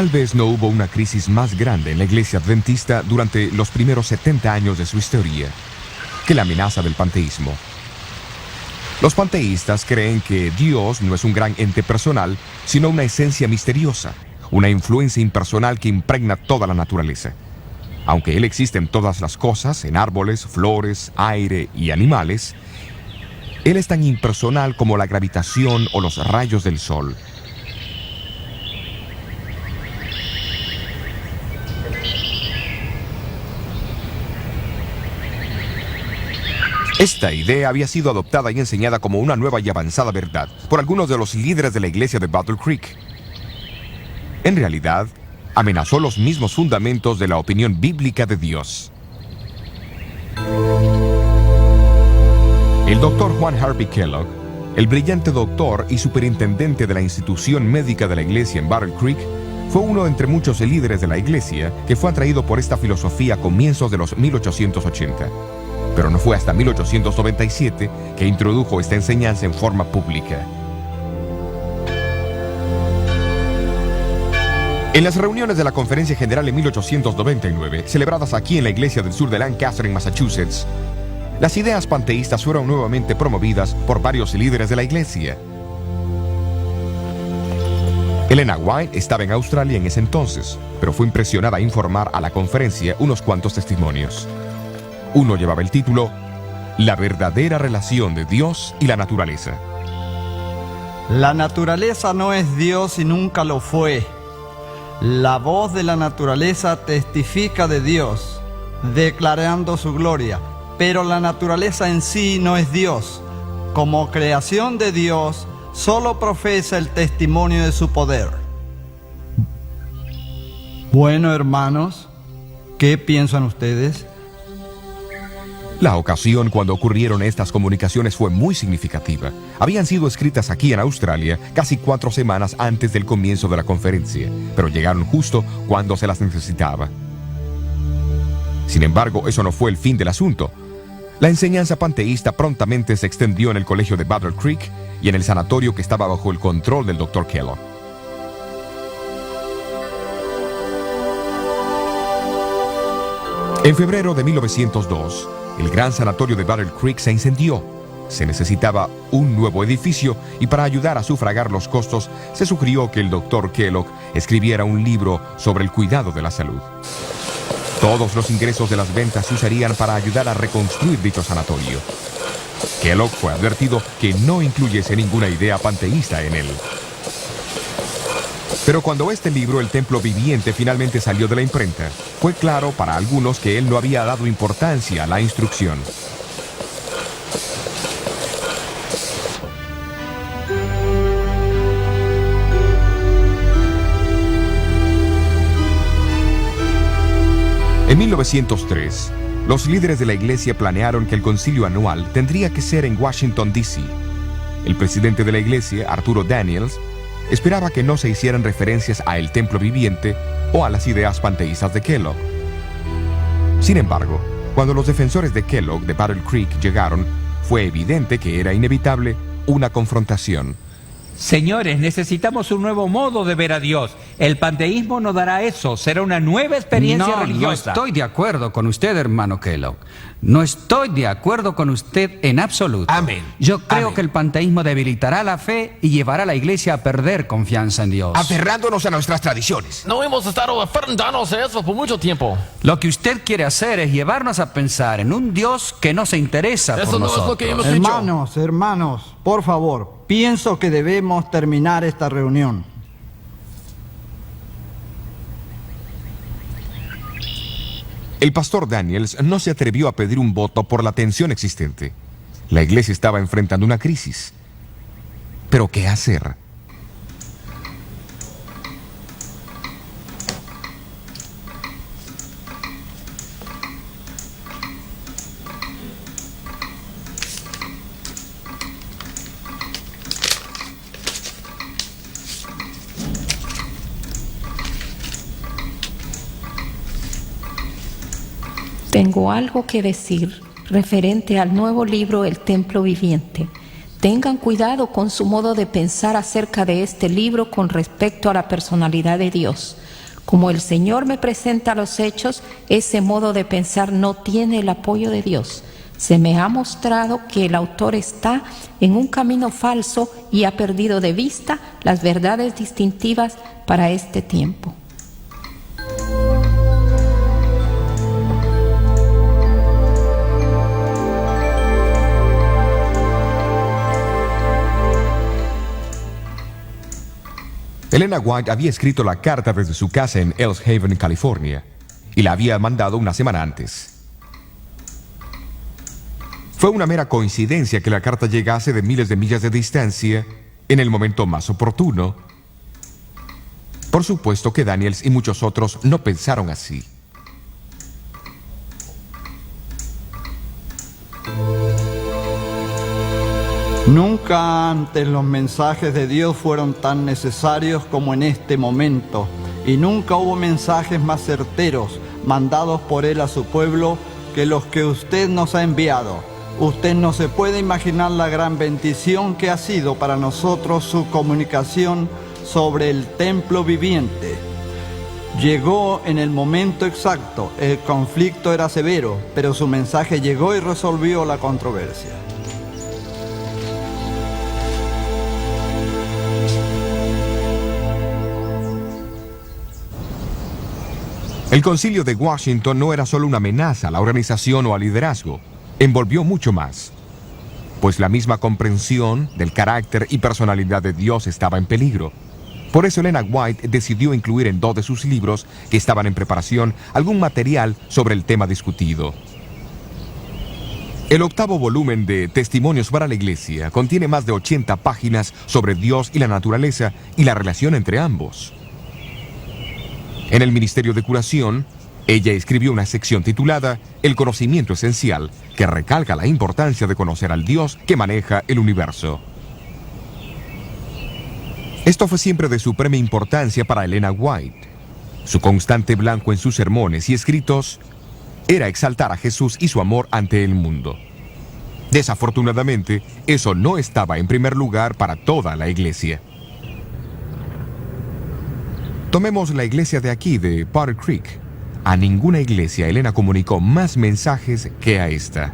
Tal vez no hubo una crisis más grande en la iglesia adventista durante los primeros 70 años de su historia que la amenaza del panteísmo. Los panteístas creen que Dios no es un gran ente personal, sino una esencia misteriosa, una influencia impersonal que impregna toda la naturaleza. Aunque Él existe en todas las cosas, en árboles, flores, aire y animales, Él es tan impersonal como la gravitación o los rayos del sol. Esta idea había sido adoptada y enseñada como una nueva y avanzada verdad por algunos de los líderes de la iglesia de Battle Creek. En realidad, amenazó los mismos fundamentos de la opinión bíblica de Dios. El doctor Juan Harvey Kellogg, el brillante doctor y superintendente de la institución médica de la iglesia en Battle Creek, fue uno entre muchos líderes de la iglesia que fue atraído por esta filosofía a comienzos de los 1880. Pero no fue hasta 1897 que introdujo esta enseñanza en forma pública. En las reuniones de la Conferencia General en 1899, celebradas aquí en la iglesia del sur de Lancaster, en Massachusetts, las ideas panteístas fueron nuevamente promovidas por varios líderes de la iglesia. Elena White estaba en Australia en ese entonces, pero fue impresionada a informar a la conferencia unos cuantos testimonios. Uno llevaba el título La verdadera relación de Dios y la naturaleza. La naturaleza no es Dios y nunca lo fue. La voz de la naturaleza testifica de Dios, declarando su gloria, pero la naturaleza en sí no es Dios. Como creación de Dios, solo profesa el testimonio de su poder. Bueno, hermanos, ¿qué piensan ustedes? La ocasión cuando ocurrieron estas comunicaciones fue muy significativa. Habían sido escritas aquí en Australia casi 4 semanas antes del comienzo de la conferencia, pero llegaron justo cuando se las necesitaba. Sin embargo, eso no fue el fin del asunto. La enseñanza panteísta prontamente se extendió en el colegio de Battle Creek y en el sanatorio que estaba bajo el control del Dr. Kellogg. En febrero de 1902, el gran sanatorio de Battle Creek se incendió. Se necesitaba un nuevo edificio y para ayudar a sufragar los costos, se sugirió que el Dr. Kellogg escribiera un libro sobre el cuidado de la salud. Todos los ingresos de las ventas se usarían para ayudar a reconstruir dicho sanatorio. Kellogg fue advertido que no incluyese ninguna idea panteísta en él. Pero cuando este libro, El Templo Viviente, finalmente salió de la imprenta, fue claro para algunos que él no había dado importancia a la instrucción. En 1903, los líderes de la iglesia planearon que el concilio anual tendría que ser en Washington, D.C. El presidente de la iglesia, Arturo Daniels, esperaba que no se hicieran referencias a el templo viviente o a las ideas panteístas de Kellogg. Sin embargo, cuando los defensores de Kellogg de Battle Creek llegaron, fue evidente que era inevitable una confrontación. Señores, necesitamos un nuevo modo de ver a Dios. El panteísmo no dará eso, será una nueva experiencia religiosa. No estoy de acuerdo con usted, hermano Kellogg. No estoy de acuerdo con usted en absoluto. Amén. Yo creo Amén. que el panteísmo debilitará la fe y llevará a la iglesia a perder confianza en Dios. Aferrándonos a nuestras tradiciones. No hemos estado aferrándonos a eso por mucho tiempo. Lo que usted quiere hacer es llevarnos a pensar en un Dios que no se interesa Eso por no es nosotros. lo que hemos dicho. Hermanos, por favor, pienso que debemos terminar esta reunión. El pastor Daniels no se atrevió a pedir un voto por la tensión existente. La iglesia estaba enfrentando una crisis. ¿Pero qué hacer? Tengo algo que decir referente al nuevo libro El Templo Viviente. Tengan cuidado con su modo de pensar acerca de este libro con respecto a la personalidad de Dios. Como el Señor me presenta los hechos, ese modo de pensar no tiene el apoyo de Dios. Se me ha mostrado que el autor está en un camino falso y ha perdido de vista las verdades distintivas para este tiempo. Elena White había escrito la carta desde su casa en Ells Haven, California, y la había mandado una semana antes. Fue una mera coincidencia que la carta llegase de miles de millas de distancia en el momento más oportuno. Por supuesto que Daniels y muchos otros no pensaron así. Nunca antes los mensajes de Dios fueron tan necesarios como en este momento, y nunca hubo mensajes más certeros mandados por Él a su pueblo que los que usted nos ha enviado. Usted no se puede imaginar la gran bendición que ha sido para nosotros su comunicación sobre el templo viviente. Llegó en el momento exacto. El conflicto era severo, pero su mensaje llegó y resolvió la controversia. El Concilio de Washington no era solo una amenaza a la organización o al liderazgo, envolvió mucho más, pues la misma comprensión del carácter y personalidad de Dios estaba en peligro. Por eso Elena White decidió incluir en 2 de sus libros, que estaban en preparación, algún material sobre el tema discutido. El 8º volumen de Testimonios para la Iglesia contiene más de 80 páginas sobre Dios y la naturaleza y la relación entre ambos. En el Ministerio de Curación, ella escribió una sección titulada El conocimiento esencial, que recalca la importancia de conocer al Dios que maneja el universo. Esto fue siempre de suprema importancia para Elena White. Su constante blanco en sus sermones y escritos era exaltar a Jesús y su amor ante el mundo. Desafortunadamente, eso no estaba en primer lugar para toda la iglesia. Tomemos la iglesia de aquí, de Powder Creek. A ninguna iglesia Elena comunicó más mensajes que a esta.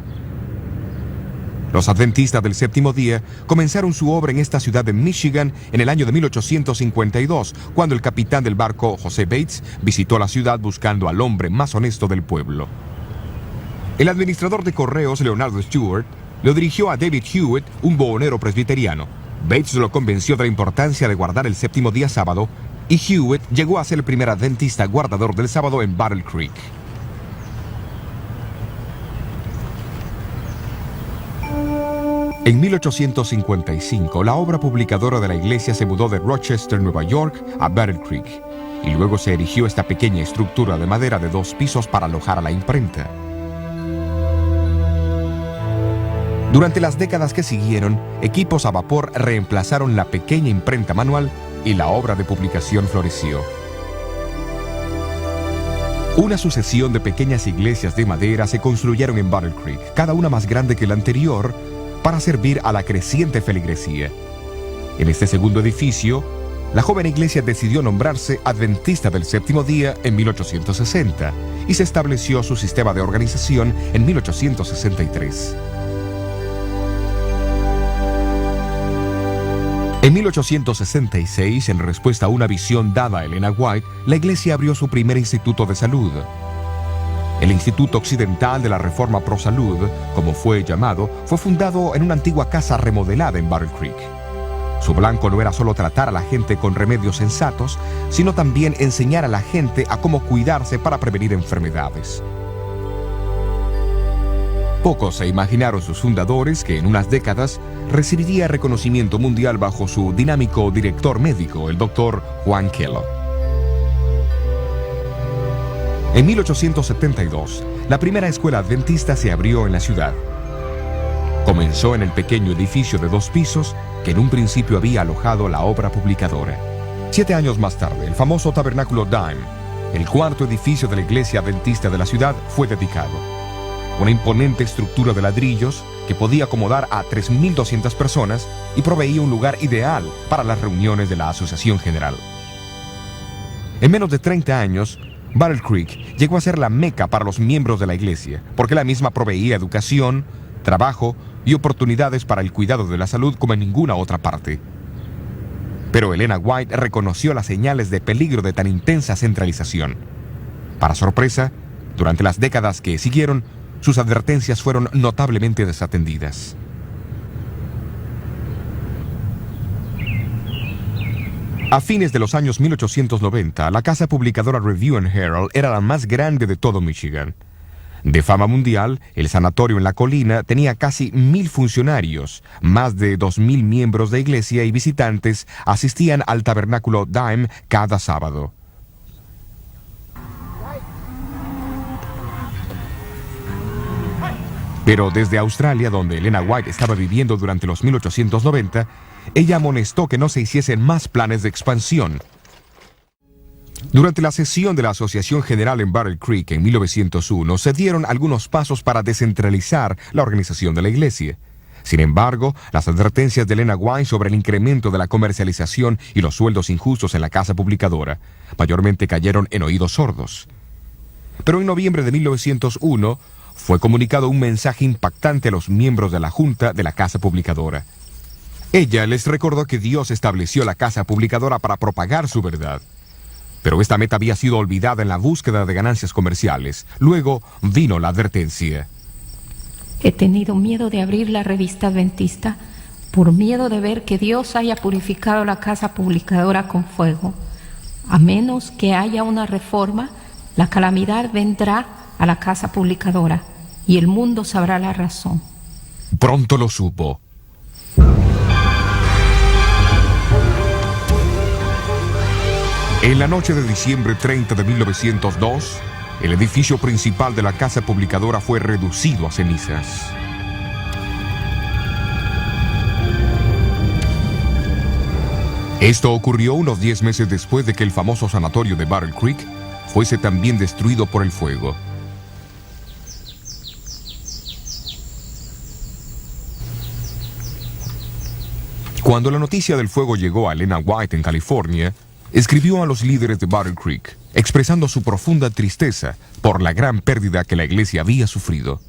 Los adventistas del séptimo día comenzaron su obra en esta ciudad de Michigan en el año de 1852, cuando el capitán del barco, José Bates, visitó la ciudad buscando al hombre más honesto del pueblo. El administrador de correos, Leonardo Stewart, lo dirigió a David Hewitt, un buhonero presbiteriano. Bates lo convenció de la importancia de guardar el séptimo día sábado, y Hewitt llegó a ser el primer adventista guardador del sábado en Battle Creek. En 1855, la obra publicadora de la iglesia se mudó de Rochester, Nueva York, a Battle Creek, y luego se erigió esta pequeña estructura de madera de 2 pisos para alojar a la imprenta. Durante las décadas que siguieron, equipos a vapor reemplazaron la pequeña imprenta manual y la obra de publicación floreció. Una sucesión de pequeñas iglesias de madera se construyeron en Battle Creek, cada una más grande que la anterior, para servir a la creciente feligresía. En este segundo edificio, la joven iglesia decidió nombrarse Adventista del Séptimo Día en 1860 y se estableció su sistema de organización en 1863. En 1866, en respuesta a una visión dada a Elena White, la iglesia abrió su primer instituto de salud. El Instituto Occidental de la Reforma Pro Salud, como fue llamado, fue fundado en una antigua casa remodelada en Battle Creek. Su blanco no era solo tratar a la gente con remedios sensatos, sino también enseñar a la gente a cómo cuidarse para prevenir enfermedades. Pocos se imaginaron sus fundadores que en unas décadas recibiría reconocimiento mundial bajo su dinámico director médico, el Dr. Juan Kellogg. En 1872, la primera escuela adventista se abrió en la ciudad. Comenzó en el pequeño edificio de 2 pisos que en un principio había alojado la obra publicadora. 7 años más tarde, el famoso tabernáculo Dime, el 4º edificio de la iglesia adventista de la ciudad, fue dedicado. Una imponente estructura de ladrillos que podía acomodar a 3.200 personas y proveía un lugar ideal para las reuniones de la Asociación General. En menos de 30 años, Battle Creek llegó a ser la meca para los miembros de la iglesia, porque la misma proveía educación, trabajo y oportunidades para el cuidado de la salud como en ninguna otra parte. Pero Elena White reconoció las señales de peligro de tan intensa centralización. Para sorpresa, durante las décadas que siguieron, sus advertencias fueron notablemente desatendidas. A fines de los años 1890, la casa publicadora Review and Herald era la más grande de todo Michigan. De fama mundial, el sanatorio en la colina tenía casi 1,000 funcionarios, más de 2,000 miembros de iglesia y visitantes asistían al tabernáculo Dime cada sábado. Pero desde Australia, donde Elena White estaba viviendo durante los 1890, ella amonestó que no se hiciesen más planes de expansión. Durante la sesión de la Asociación General en Battle Creek en 1901, se dieron algunos pasos para descentralizar la organización de la iglesia. Sin embargo, las advertencias de Elena White sobre el incremento de la comercialización y los sueldos injustos en la casa publicadora mayormente cayeron en oídos sordos. Pero en noviembre de 1901, fue comunicado un mensaje impactante a los miembros de la Junta de la Casa Publicadora. Ella les recordó que Dios estableció la Casa Publicadora para propagar su verdad. Pero esta meta había sido olvidada en la búsqueda de ganancias comerciales. Luego vino la advertencia. He tenido miedo de abrir la revista adventista por miedo de ver que Dios haya purificado la Casa Publicadora con fuego. A menos que haya una reforma, la calamidad vendrá a la Casa Publicadora y el mundo sabrá la razón. Pronto lo supo. En la noche de diciembre 30 de 1902, el edificio principal de la Casa Publicadora fue reducido a cenizas. Esto ocurrió unos 10 meses después de que el famoso sanatorio de Battle Creek fuese también destruido por el fuego. Cuando la noticia del fuego llegó a Elena White en California, escribió a los líderes de Battle Creek, expresando su profunda tristeza por la gran pérdida que la iglesia había sufrido.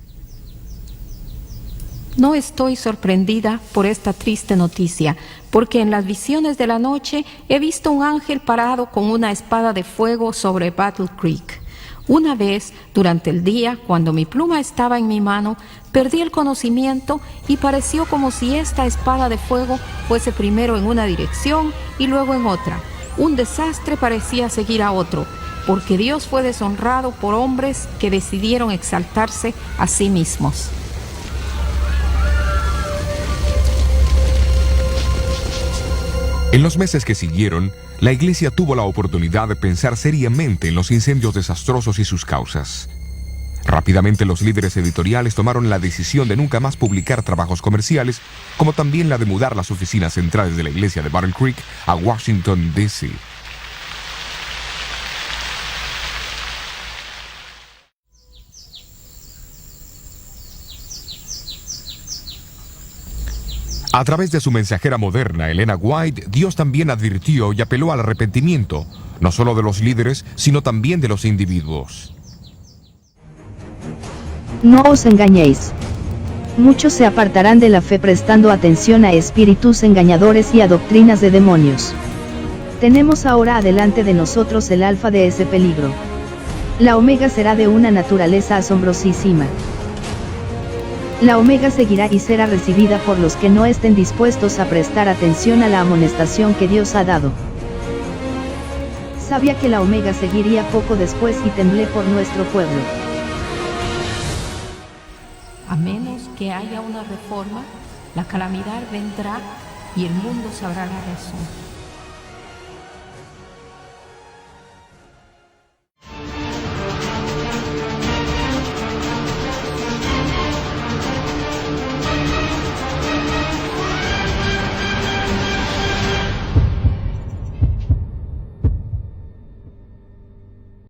No estoy sorprendida por esta triste noticia, porque en las visiones de la noche he visto un ángel parado con una espada de fuego sobre Battle Creek. Una vez, durante el día, cuando mi pluma estaba en mi mano, perdí el conocimiento y pareció como si esta espada de fuego fuese primero en una dirección y luego en otra. Un desastre parecía seguir a otro, porque Dios fue deshonrado por hombres que decidieron exaltarse a sí mismos. En los meses que siguieron, la iglesia tuvo la oportunidad de pensar seriamente en los incendios desastrosos y sus causas. Rápidamente los líderes editoriales tomaron la decisión de nunca más publicar trabajos comerciales, como también la de mudar las oficinas centrales de la iglesia de Battle Creek a Washington, D.C. A través de su mensajera moderna, Elena White, Dios también advirtió y apeló al arrepentimiento, no solo de los líderes, sino también de los individuos. No os engañéis. Muchos se apartarán de la fe prestando atención a espíritus engañadores y a doctrinas de demonios. Tenemos ahora adelante de nosotros el alfa de ese peligro. La omega será de una naturaleza asombrosísima. La omega seguirá y será recibida por los que no estén dispuestos a prestar atención a la amonestación que Dios ha dado. Sabía que la omega seguiría poco después y temblé por nuestro pueblo. A menos que haya una reforma, la calamidad vendrá y el mundo sabrá la razón.